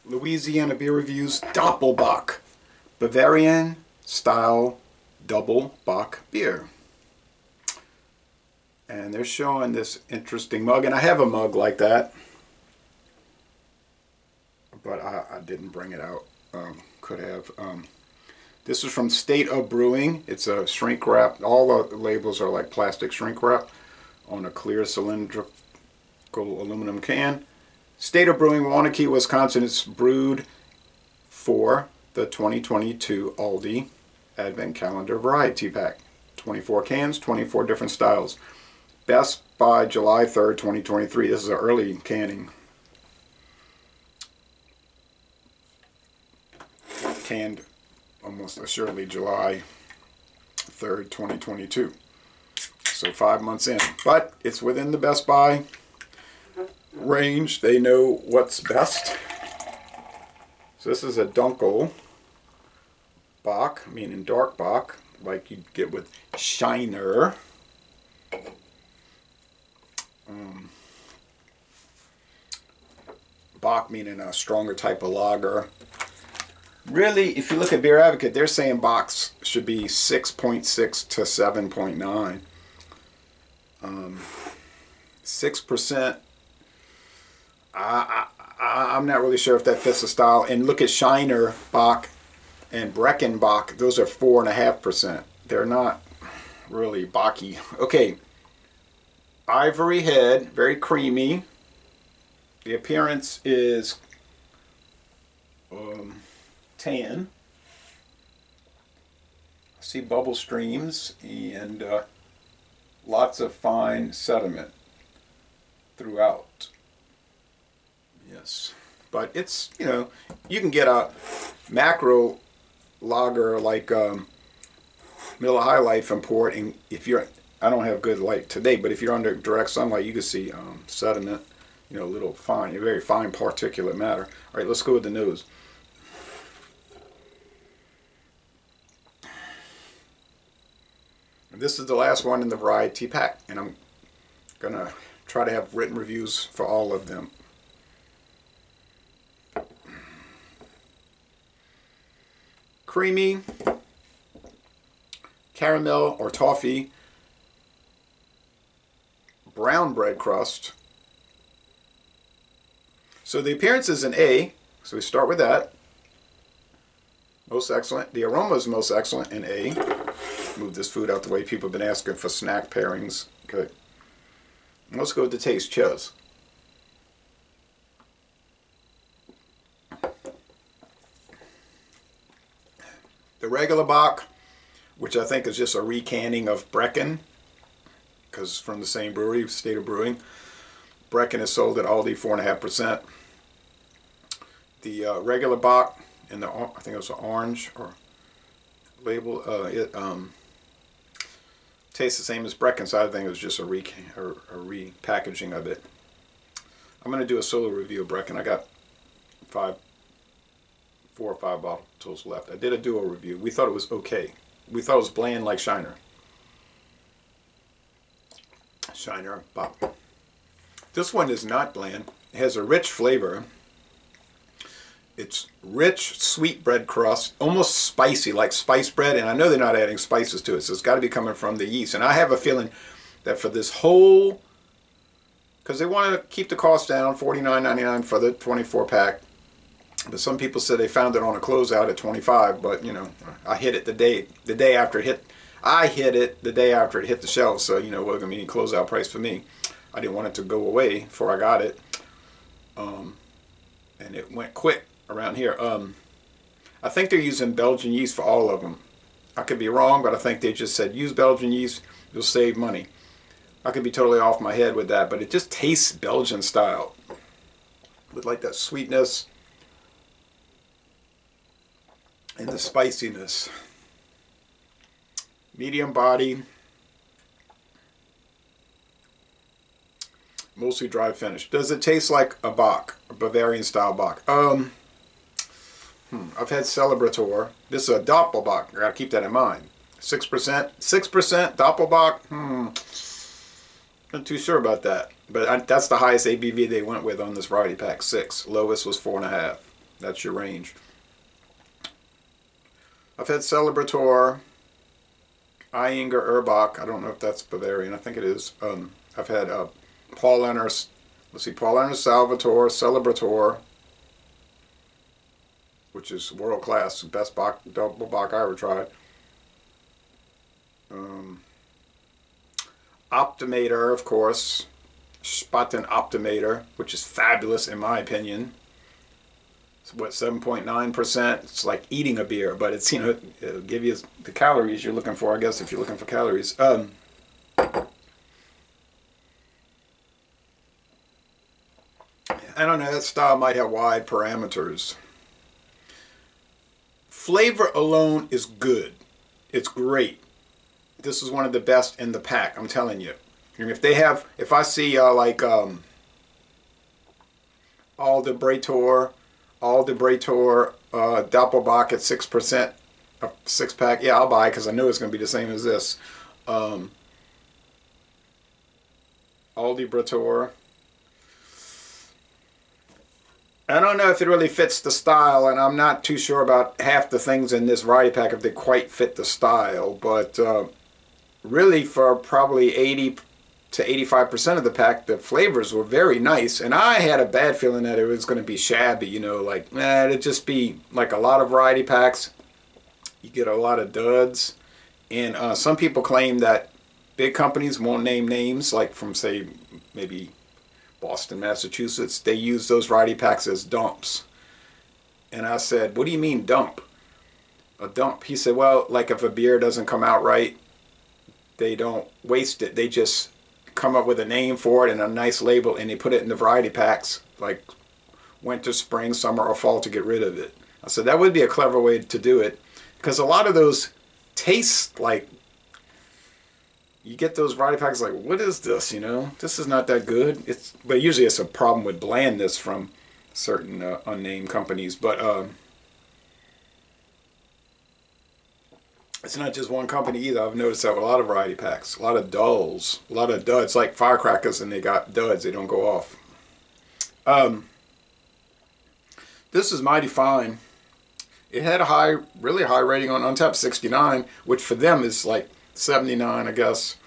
Louisiana Beer Reviews Doppelbock, Bavarian style double bock beer. And they're showing this interesting mug, and I have a mug like that, but I didn't bring it out. Could have. This is from State of Brewing. It's a shrink wrap. All the labels are like plastic shrink wrap on a clear cylindrical aluminum can. State of Brewing, Waunakee, Wisconsin. It's brewed for the 2022 Aldi Advent Calendar Variety Pack. 24 cans, 24 different styles. Best by July 3rd, 2023. This is an early canning. Canned almost assuredly July 3rd, 2022. So 5 months in. But it's within the Best Buy range. They know what's best. So this is a Doppelbock, meaning dark bock, like you'd get with Shiner. Bock meaning a stronger type of lager. Really, if you look at Beer Advocate, they're saying bocks should be 6.6 to 7.9. 6%. I'm not really sure if that fits the style. And look at Shiner Bock and Brecken Bock. Those are 4.5%. They're not really bocky. Okay. Ivory head, very creamy. The appearance is tan. I see bubble streams and lots of fine sediment throughout. Yes, but it's, you know, you can get a macro lager like Miller High Life and pour it, and if you're, I don't have good light today, but if you're under direct sunlight, you can see sediment, you know, little fine, very fine particulate matter. All right, let's go with the nose. This is the last one in the variety pack, and I'm gonna try to have written reviews for all of them. Creamy, caramel or toffee, brown bread crust. So the appearance is an A, so we start with that. Most excellent. The aroma is most excellent in A. Move this food out the way. People have been asking for snack pairings. Okay. Let's go with the taste. Cheers. The regular bock, which I think is just a recanning of Brecken, because from the same brewery, State of Brewing. Brecken is sold at Aldi, 4.5%. The regular bock in the, I think it was an orange or label, it tastes the same as Brecken, so I think it was just a repackaging of it. I'm going to do a solo review of Brecken. I got 4 or 5 bottles left. I did a duo review. We thought it was okay. We thought it was bland like Shiner. Shiner Bock. This one is not bland. It has a rich flavor. It's rich, sweet bread crust, almost spicy, like spice bread. And I know they're not adding spices to it, so it's got to be coming from the yeast. And I have a feeling that for this whole, because they want to keep the cost down, $49.99 for the 24 pack. But some people said they found it on a closeout at $25. But you know, I hit it the day after it hit. I hit it the day after it hit the shelves. So you know, it wasn't gonna be any closeout price for me. I didn't want it to go away before I got it. And it went quick around here. I think they're using Belgian yeast for all of them. I could be wrong, but I think they just said use Belgian yeast, you'll save money. I could be totally off my head with that, but it just tastes Belgian style with like that sweetness and the spiciness. Medium body, mostly dry finish. Does it taste like a bock, a Bavarian style bock? I've had Celebrator. This is a Doppelbock. I gotta keep that in mind. 6%, 6% Doppelbock. Not too sure about that, but that's the highest ABV they went with on this variety pack. 6. Lowest was 4.5. That's your range. I've had Celebrator, Eyinger Erbach. I don't know if that's Bavarian. I think it is. I've had Paulaner, let's see, Paulaner Salvatore, Celebrator, which is world class, best Doppelbock I ever tried. Optimator, of course, Spaten Optimator, which is fabulous in my opinion. It's what, 7.9%. It's like eating a beer, but it's, you know, it'll give you the calories you're looking for, I guess, if you're looking for calories. I don't know, that style might have wide parameters. Flavor alone is good. It's great. This is one of the best in the pack, I'm telling you. And if they have, if I see like Aldebrator Doppelbock at 6%, a 6-pack, yeah, I'll buy it because I know it's going to be the same as this. Aldebrator. I don't know if it really fits the style, and I'm not too sure about half the things in this variety pack if they quite fit the style, but really for probably 80 to 85% of the pack, the flavors were very nice, and I had a bad feeling that it was going to be shabby, you know, like, it'd just be like a lot of variety packs. You get a lot of duds, and some people claim that big companies won't name names, like from, say, maybe Boston, Massachusetts, they use those variety packs as dumps. And I said, what do you mean dump? A dump? He said, well, like if a beer doesn't come out right, they don't waste it. They just come up with a name for it and a nice label, and they put it in the variety packs, like winter, spring, summer, or fall, to get rid of it. I said, that would be a clever way to do it, because a lot of those taste like, you get those variety packs like, what is this, you know? This is not that good. But usually it's a problem with blandness from certain unnamed companies. But it's not just one company either. I've noticed that with a lot of variety packs. A lot of dulls. A lot of duds. Like firecrackers, and they got duds. They don't go off. This is mighty fine. It had a really high rating on Untappd, 69, which for them is like 79, I guess.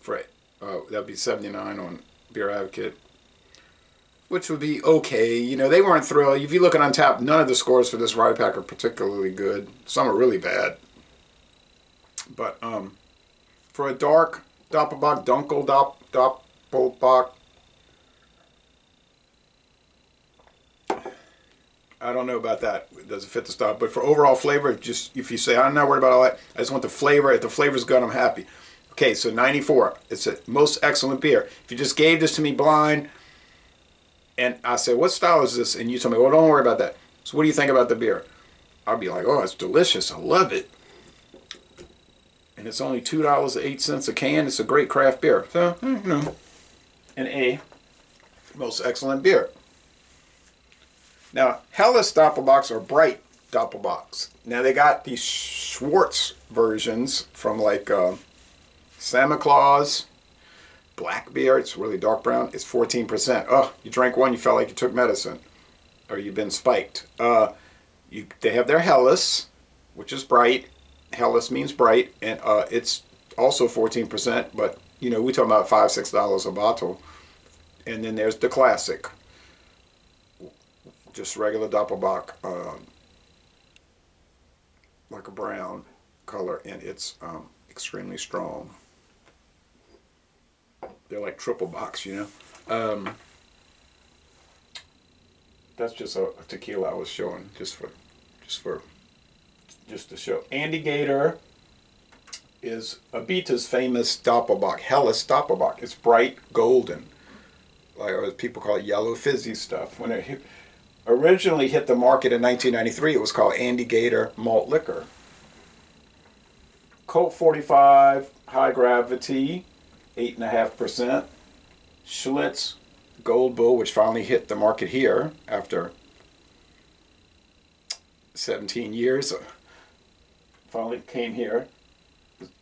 For that'd be 79 on Beer Advocate, which would be okay. You know, they weren't thrilled. If you look at Untappd, none of the scores for this variety pack are particularly good. Some are really bad. But for a dark Doppelbock, Doppelbock, I don't know about that. It doesn't fit the style. But for overall flavor, just if you say, I'm not worried about all that, I just want the flavor. If the flavor's good, I'm happy. Okay, so 94. It's a most excellent beer. If you just gave this to me blind, and I said, what style is this? And you tell me, well, don't worry about that. So what do you think about the beer? I'll be like, oh, it's delicious. I love it. And it's only $2.08 a can. It's a great craft beer. So, you know, an A. Most excellent beer. Now, Helles Doppelbocks are bright Doppelbocks. Now, they got these Schwartz versions from like Santa Claus, black beer. It's really dark brown. It's 14%. Oh, you drank one, you felt like you took medicine. Or you've been spiked. They have their Helles, which is bright. Helles means bright. And it's also 14%. But, you know, we're talking about $5, $6 a bottle. And then there's the classic. Just regular Doppelbock, like a brown color, and it's extremely strong. They're like triple box, you know. That's just a tequila I was showing, just to show. Andy Gator is Abita's famous Doppelbock, Helles Doppelbock. It's bright golden, like, or people call it yellow fizzy stuff. When it originally hit the market in 1993, it was called Andy Gator Malt Liquor. Colt 45, high gravity, 8.5%. Schlitz Gold Bull, which finally hit the market here after 17 years. Finally came here.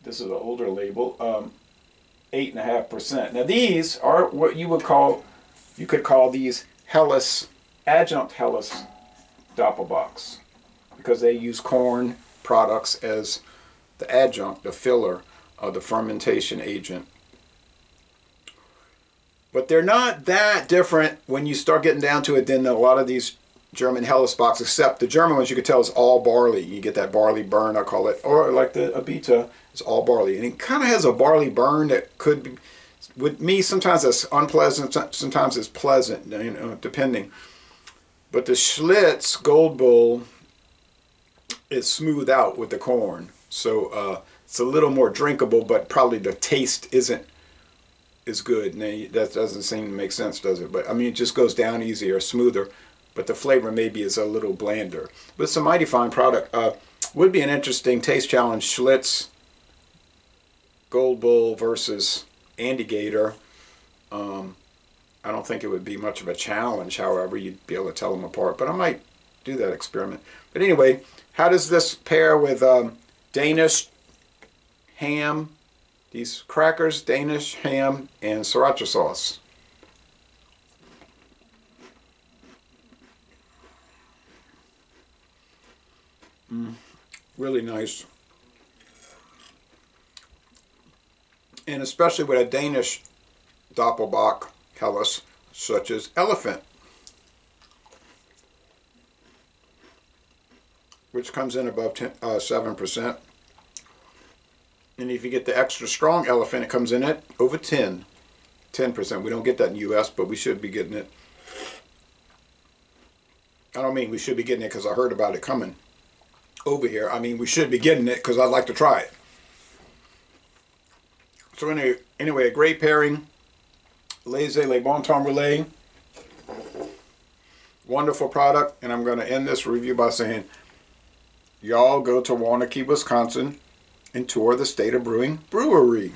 This is an older label. 8.5%. Now these are what you could call these Helles adjunct Helles Doppelbocks, because they use corn products as the adjunct, the filler of the fermentation agent. But they're not that different when you start getting down to it than a lot of these German Helles bocks, except the German ones you can tell is all barley. You get that barley burn, I call it, or like the Abita, it's all barley. And it kind of has a barley burn that could be, with me, sometimes it's unpleasant, sometimes it's pleasant, you know, depending. But the Schlitz Gold Bull is smooth out with the corn. So it's a little more drinkable, but probably the taste isn't as good. And that doesn't seem to make sense, does it? But I mean, it just goes down easier, smoother. But the flavor maybe is a little blander. But it's a mighty fine product. Would be an interesting taste challenge. Schlitz Gold Bull versus Andygator. I don't think it would be much of a challenge, however, you'd be able to tell them apart. But I might do that experiment. But anyway, how does this pair with Danish ham? These crackers, Danish ham, and sriracha sauce. Really nice. And especially with a Danish Doppelbock Helles, such as Elephant, which comes in above 7%. And if you get the extra strong Elephant, it comes in at over 10%. We don't get that in the U.S., but we should be getting it. I don't mean we should be getting it because I heard about it coming over here. I mean we should be getting it because I'd like to try it. So anyway, a great pairing. Laissez les bon temps relais. Wonderful product. And I'm going to end this review by saying, y'all go to Waunakee, Wisconsin and tour the State of Brewing Brewery.